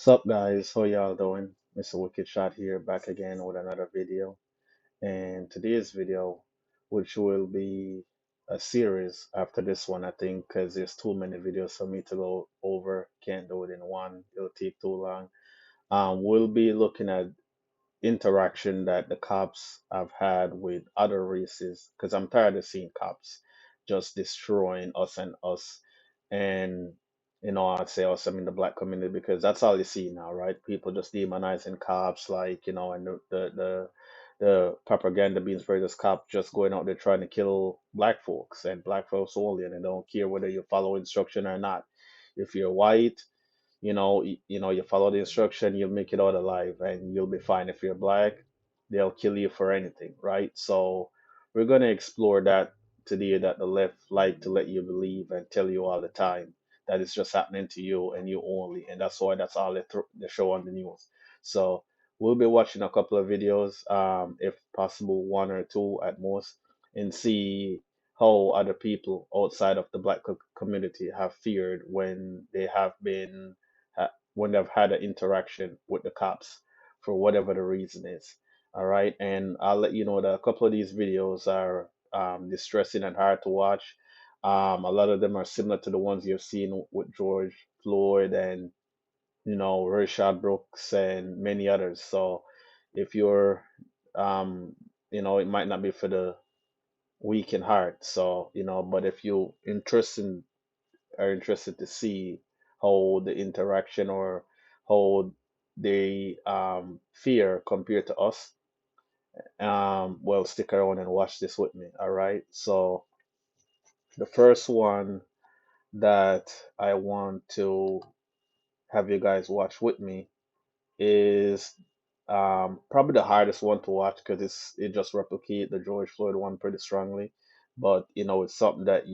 Sup guys, how y'all doing? Mr. Wicked Shot here, back again with another video. And today's video, which will be a series after this one, I think, because there's too many videos for me to go over. Can't do it in one, it'll take too long. We'll be looking at interaction that the cops have had with other races because I'm tired of seeing cops just destroying us and us. And I'd say us, I mean the black community, because that's all you see now, right? People just demonizing cops, like, and the propaganda being spread as cops just going out there trying to kill black folks and black folks only, and they don't care whether you follow instruction or not. If you're white, you follow the instruction, you'll make it out alive and you'll be fine. If you're black, they'll kill you for anything, right? So we're going to explore that today, that the left like to let you believe and tell you all the time that it's just happening to you and you only, and that's why that's all they show on the news. So we'll be watching a couple of videos, if possible one or two at most, and see how other people outside of the black community have feared when they have been when they've had an interaction with the cops for whatever the reason is. All right. And I'll let you know that a couple of these videos are distressing and hard to watch. A lot of them are similar to the ones you've seen with George Floyd and, Rayshard Brooks and many others. So if you're, um, it might not be for the weak in heart. So, but if you are interested to see how the interaction or how they fear compared to us, well, stick around and watch this with me. All right. So the first one that I want to have you guys watch with me is probably the hardest one to watch because it just replicate the George Floyd one pretty strongly, but it's something that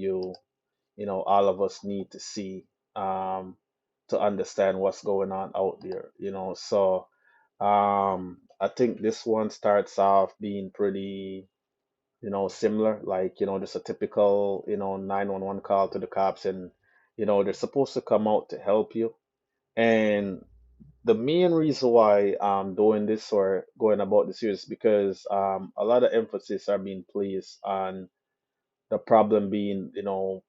all of us need to see, to understand what's going on out there, So I think this one starts off being pretty, similar, like, just a typical, 911 call to the cops, and, they're supposed to come out to help you. And the main reason why I'm doing this or going about this is because a lot of emphasis are being placed on the problem being,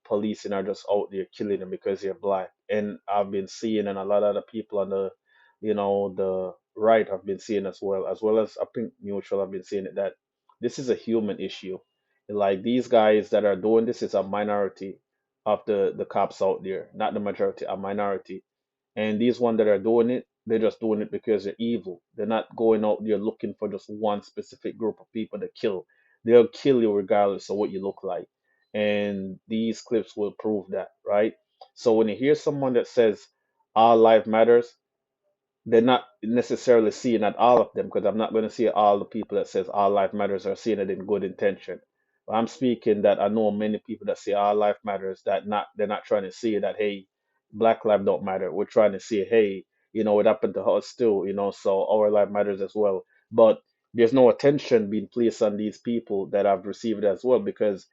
policing are just out there killing them because they're black. And I've been seeing, and a lot of the people on the right have been seeing as well as I think neutral have been seeing it, that this is a human issue. Like these guys that are doing this is a minority of the cops out there, not the majority, a minority. And these ones that are doing it, they're just doing it because they're evil. They're not going out there looking for just one specific group of people to kill. They'll kill you regardless of what you look like. And these clips will prove that, right? So when you hear someone that says all life matters, they're not necessarily seeing at all of them, because I'm not going to see all the people that says all life matters are seeing it in good intention. But I'm speaking that I know many people that say all life matters, that not they're not trying to see that, hey, black life don't matter. We're trying to see, hey, it happened to us too, so our life matters as well. But there's no attention being placed on these people that have received it as well, because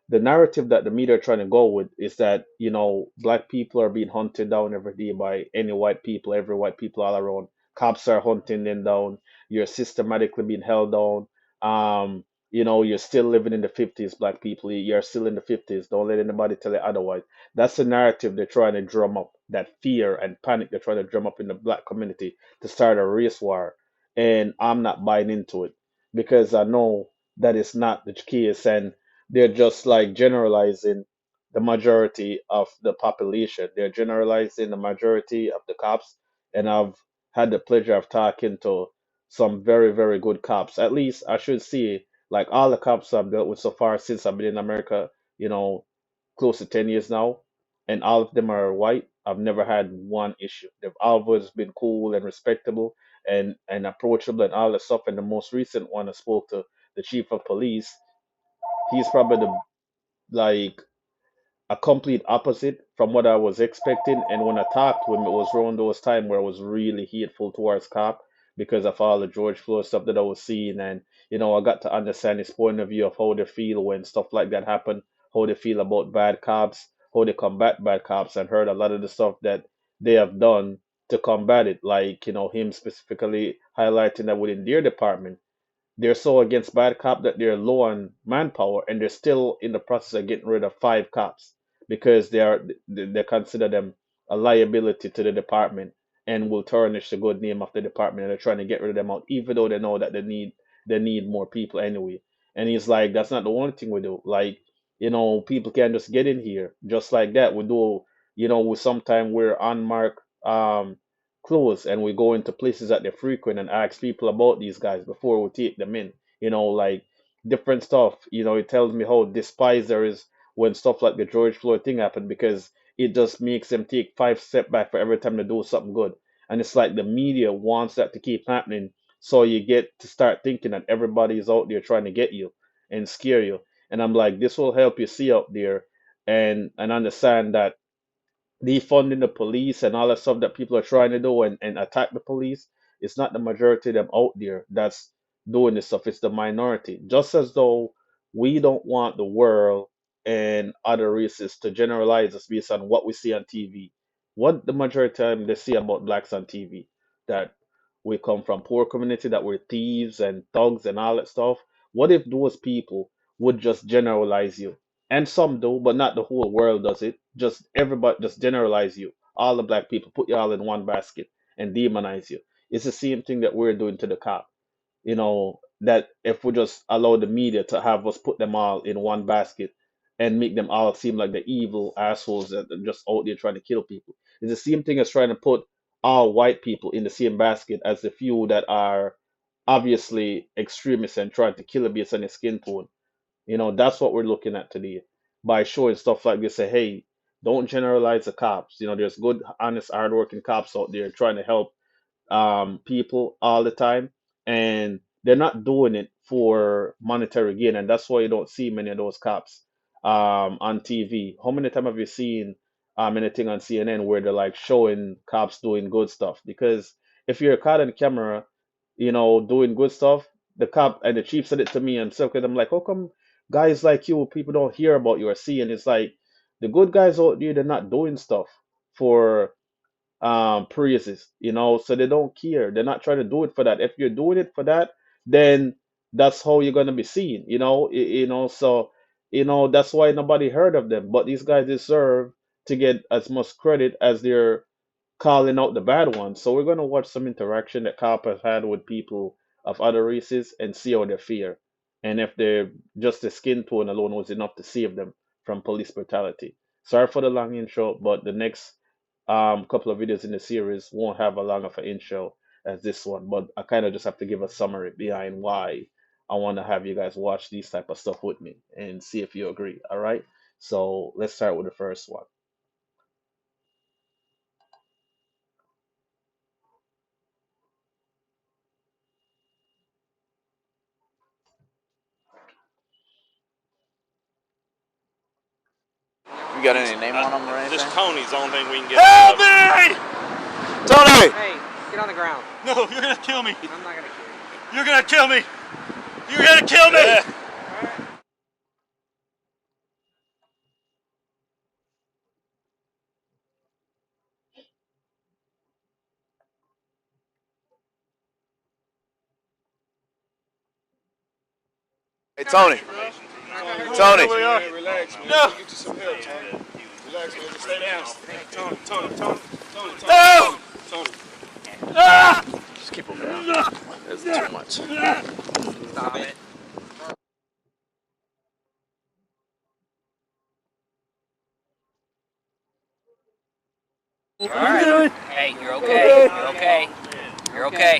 the narrative that the media are trying to go with is that black people are being hunted down every day by any white people, every white people all around. Cops are hunting them down. You're systematically being held down. You're still living in the 50s, black people. You're still in the 50s. Don't let anybody tell you otherwise. That's the narrative they're trying to drum up, that fear and panic they're trying to drum up in the black community to start a race war. And I'm not buying into it, because I know that is not the case. And they're just like generalizing the majority of the population. They're generalizing the majority of the cops. And I've had the pleasure of talking to some very, very good cops. At least I should say, like all the cops I've dealt with so far since I've been in America, you know, close to 10 years now, and all of them are white. I've never had one issue. They've always been cool and respectable and approachable and all that stuff. And the most recent one I spoke to, the chief of police, he's probably the like a complete opposite from what I was expecting. And when I talked to him, it was around those time where I was really hateful towards cop because of all the George Floyd stuff that I was seeing. And I got to understand his point of view of how they feel when stuff like that happen, how they feel about bad cops, how they combat bad cops, and heard a lot of the stuff that they have done to combat it. Like, him specifically highlighting that within their department, they're so against bad cop that they're low on manpower, and they're still in the process of getting rid of 5 cops because they consider them a liability to the department and will tarnish the good name of the department. And they're trying to get rid of them out, even though they know that they need more people anyway. And he's like, that's not the only thing we do. Like, people can just get in here just like that. We do, we sometimes wear unmarked clothes and we go into places that they frequent and ask people about these guys before we take them in, like different stuff. It tells me how despised there is when stuff like the George Floyd thing happened, because it just makes them take 5 steps back for every time they do something good. And it's like the media wants that to keep happening. So you get to start thinking that everybody is out there trying to get you and scare you. And I'm like, this will help you see out there and understand that defunding the police and all the stuff that people are trying to do and attack the police, it's not the majority of them out there that's doing this stuff. It's the minority. Just as though we don't want the world and other races to generalize us based on what we see on TV. What the majority of time they see about blacks on TV, that we come from poor community, that we're thieves and thugs and all that stuff. What if those people would just generalize you? And some do, but not the whole world does it. Just everybody, just generalize you. All the black people, put you all in one basket and demonize you. It's the same thing that we're doing to the cop. That if we just allow the media to have us put them all in one basket and make them all seem like the evil assholes that are just out there trying to kill people. It's the same thing as trying to put all white people in the same basket as the few that are obviously extremists and trying to kill a based on their skin tone. That's what we're looking at today by showing stuff like this. Say, hey, don't generalize the cops. There's good, honest, hardworking cops out there trying to help people all the time, and they're not doing it for monetary gain, and that's why you don't see many of those cops on TV. How many times have you seen anything on CNN where they're like showing cops doing good stuff? Because if you're caught on camera, doing good stuff, the cop and the chief said it to me, and so I'm like, how come guys like you, people don't hear about you or see? And it's like the good guys out there, they're not doing stuff for praises, so they don't care. They're not trying to do it for that. If you're doing it for that, then that's how you're gonna be seen, so that's why nobody heard of them. But these guys deserve to get as much credit as they're calling out the bad ones. So we're gonna watch some interaction that cop has had with people of other races and see how they fare, and if they're just the skin tone alone was enough to save them from police brutality. Sorry for the long intro, but the next couple of videos in the series won't have a long of an intro as this one, but I kind of just have to give a summary behind why I want to have you guys watch these type of stuff with me and see if you agree. All right, so let's start with the first one. You got any name on them or anything? Just Tony's the only thing we can get. Help me! Tony! Hey, get on the ground. No, you're gonna kill me. I'm not gonna kill you. You're gonna kill me. You're gonna kill me. Hey, Tony. Tony. Relax, man. No. Get you some help, Tony. Relax, man. Just stay down. Tony. No! Tony. Just keep moving around. That's too much. Stop it. All right. Hey, you're okay. You're okay. You're okay.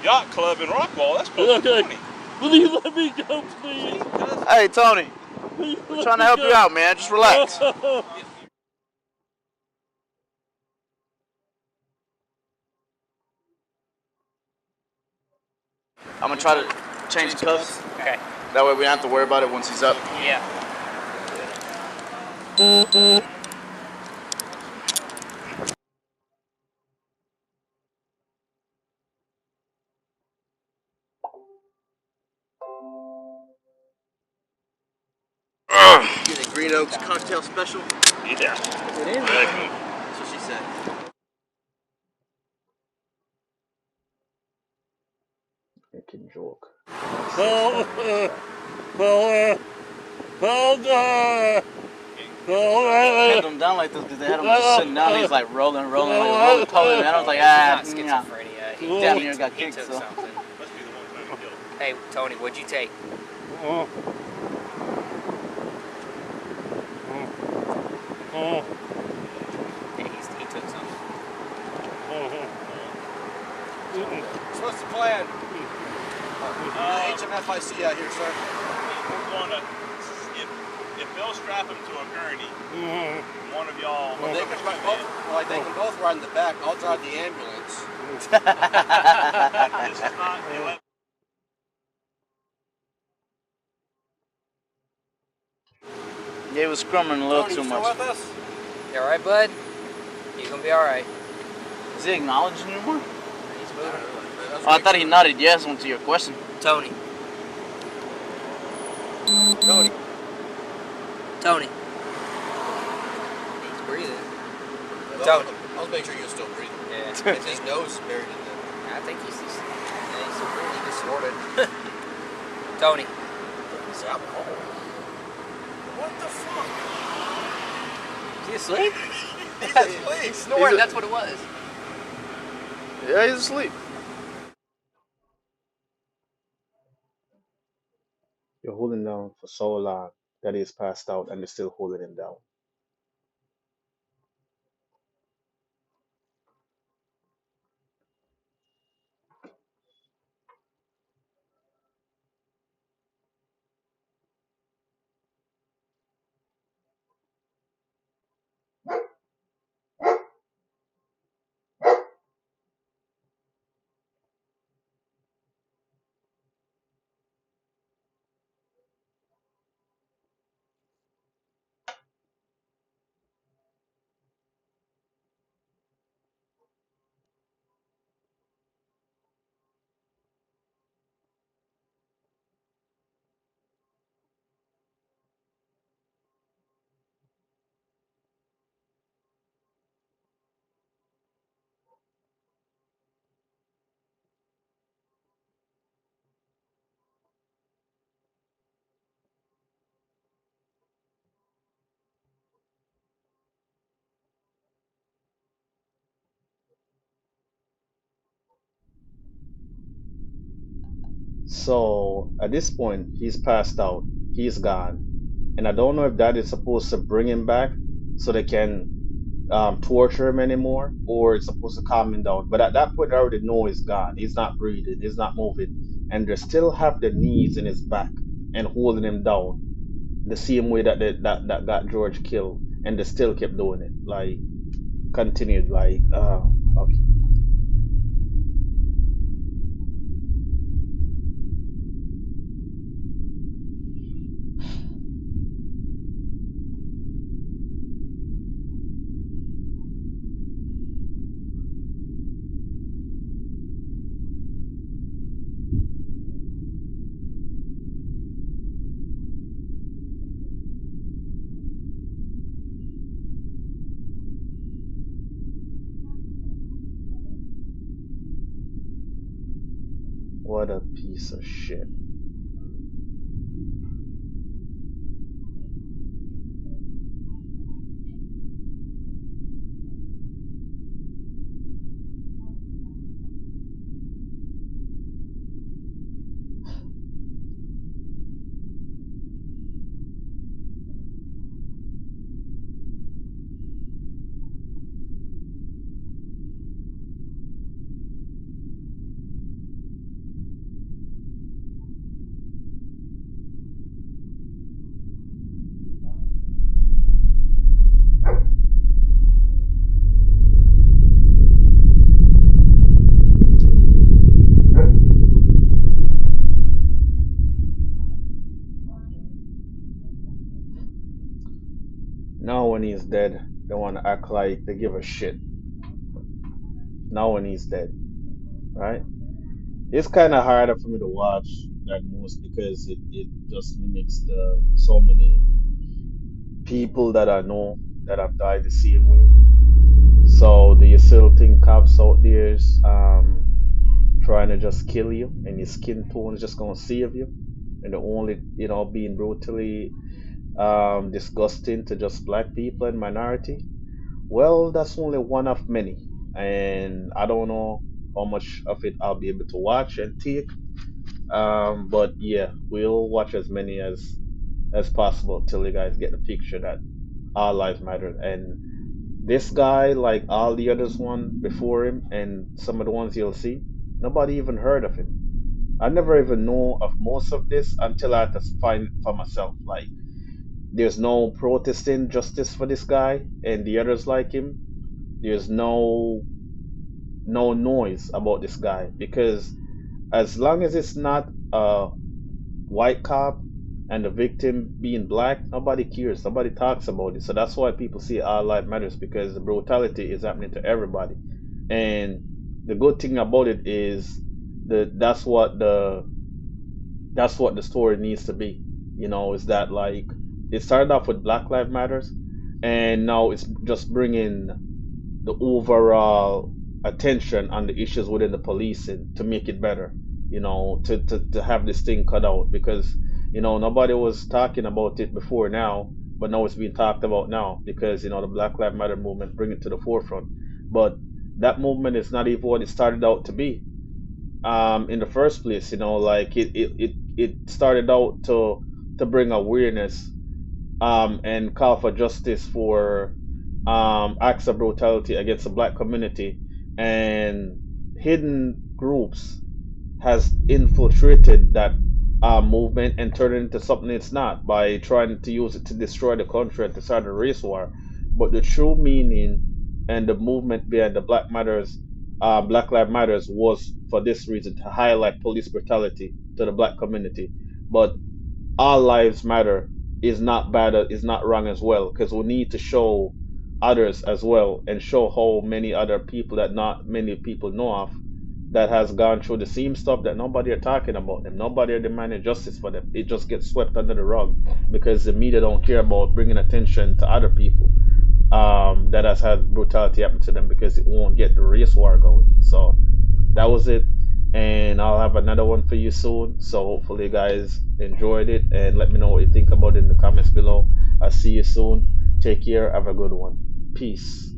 Yacht Club in Rockwall. That's close to 20. Will you let me go, please? Hey, Tony. We're trying to help you out, man. Just relax. I'm gonna try to change the cuffs. Okay. That way we don't have to worry about it once he's up. Yeah. Green Oaks cocktail special. Yeah. It is. Exactly. That's what she said. Making joke. Well, well, well, Pinned him down like this because they had him just sitting down. He's like rolling, like roller coated. And I was like, He's yeah. not schizophrenia. He Damn near got he kicked. took So. something. Hey, Tony, what'd you take? Yeah, he took something. So what's the plan? HMFIC out here, sir. We're going to, if they'll strap him to a gurney, one of y'all. Well, they can both ride in the back. I'll drive the ambulance. This is not. Yeah, he was scrumming a little too much. With us? You all right, bud? You gonna be all right? Is he acknowledging anymore? He's moving. Oh, I thought he nodded yes to your question. Tony. Tony. Tony. He's breathing. Tony. I was making sure you were still breathing. Yeah. His nose is buried in there. I think he's severely distorted. Tony. He's out cold. What the fuck? Is he asleep? He's asleep. He's snoring. That's what it was. Yeah, he's asleep. You're holding down for so long that he's passed out and they're still holding him down. So at this point, he's passed out. He's gone. And I don't know if that is supposed to bring him back so they can torture him anymore, or it's supposed to calm him down. But at that point, I already know he's gone. He's not breathing. He's not moving, and they still have the knees in his back and holding him down, the same way that that got George killed, and they still kept doing it. Like continued. Like okay. What a piece of shit. Now when he's dead, they want to act like they give a shit. Now when he's dead, right? It's kind of harder for me to watch than most because it just mimics the so many. people that I know that have died the same way. So do you still think cops out there's trying to just kill you and your skin tone is just gonna save you? And the only, being brutally disgusting to just black people and minority? Well, that's only one of many. And I don't know how much of it I'll be able to watch and take. But yeah, we'll watch as many as possible till you guys get the picture that our lives matter. And this guy, like all the others one before him, and some of the ones you'll see, nobody even heard of him. I never even know of most of this until I had to find for myself. Like, there's no protesting justice for this guy and the others like him. There's no noise about this guy because as long as it's not a white cop and the victim being black, nobody cares. Nobody talks about it. So that's why people see our life matters because the brutality is happening to everybody. And the good thing about it is that's what the story needs to be. Is that like it started off with Black Lives Matters, and now it's just bringing the overall attention on the issues within the policing to make it better. To have this thing cut out because nobody was talking about it before now, but now it's being talked about now because the Black Lives Matter movement bring it to the forefront. But that movement is not even what it started out to be in the first place. Like it started out to bring awareness and call for justice for acts of brutality against the black community, and hidden groups has infiltrated that movement and turned it into something it's not by trying to use it to destroy the country and to start a race war. But the true meaning and the movement behind the Black Lives Matters was for this reason to highlight police brutality to the black community. But all lives matter is not bad, is not wrong as well, because we need to show others as well and show how many other people that not many people know of that has gone through the same stuff that nobody are talking about them. Nobody are demanding justice for them. It just gets swept under the rug because the media don't care about bringing attention to other people that has had brutality happen to them because it won't get the race war going. So that was it. And I'll have another one for you soon. So hopefully you guys enjoyed it and let me know what you think about it in the comments below. I'll see you soon. Take care. Have a good one. Peace.